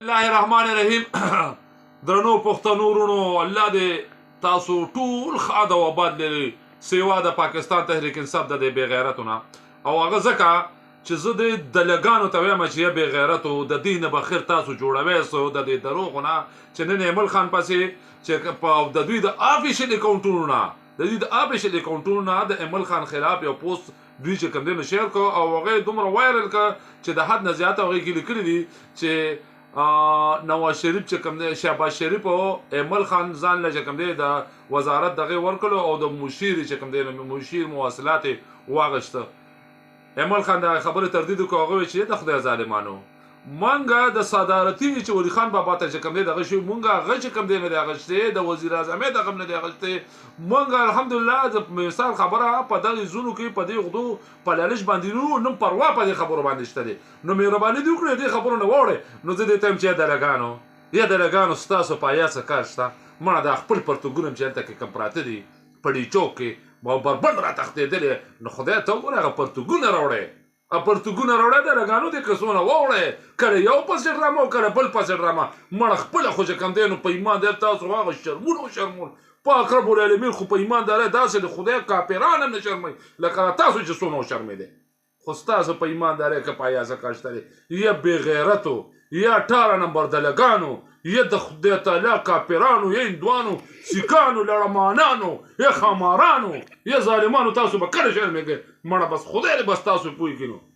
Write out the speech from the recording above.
الله الرحمن الرحیم درنو پښتنو ورونو الله دې تاسو ټول ښاد او آباد لري سیوا د پاکستان تحریک انصاف د بې غیرتونه او هغه ځکه چې زه د دلګانو ته وایم چې بې غیرتو د دې نه به خیر تاسو جوړوئ سو د دې دروغو نه چې نن ایمل خان پسې چې د دوی د آفیشل اکاونټونو نه د دوی د آفیشل اکاونټونو نه د ایمل خان خلاف یو پوسټ دوی چې کوم دی شیر کو او هغه دومره وایرل که چې د حد نه زیاته هغې کې لیکلي دي چې نواز شریف چې کوم دی شهباز شریف او ایمل خان ځان له چې کوم دی د وزارت دغه ورکړو او د مشیر چې کوم دی مشیر مواصلات واغشته ایمل خان دا خبره تردید وکړه هغه چې د خدای ظالمانو مونږه د صدارتي چې ولی خان بابا ته چې کوم دی دغه شی مونږه هغه چې کوم دی نه دی اغشته د وزیر اعظم دغه نه دی اغشته مونږه الحمدلله د مثال خبره په دغه زونو کې په دې غدو په لالش باندې نو پروا په دې خبرو باندې شته دي نو مهرباني دی وکړئ دې خبرو نه وړه نو زه دې تم چې دلګانو ستاسو پایا څه کارشته مړه د خپل پرتګونم چې هلته کې کم پراته دي پړی چوک کې ما بربند را تښتېدلې نو خدای ته وګوره هغه پرتګونه راوړی پرتګونه راوړی د لګانو د کسونه واوړی کله یو پسې ډرامه او کله بل پسې ډرامه مړه خپله خو چې کوم دی نو په ایماندار تاسو هغه شرمون پاک رب العالمین خو په ایماندارۍ داسې د خدای کاپیران هم نه شرموي لکه تاسو چې څومره وشرمېدی خو ستاسو په ایماندارۍ که پایازه کاشته دی یا بېغیرتو یا 18 نمبر دلګانو یا د خدای تعالی کاپیرانو یا هندوانو سیکانو لړمانانو یا خمارانو یا ظالمانو تاسو به کله شرمېږئ مړه بس خدای دې بس تاسو پوه کړي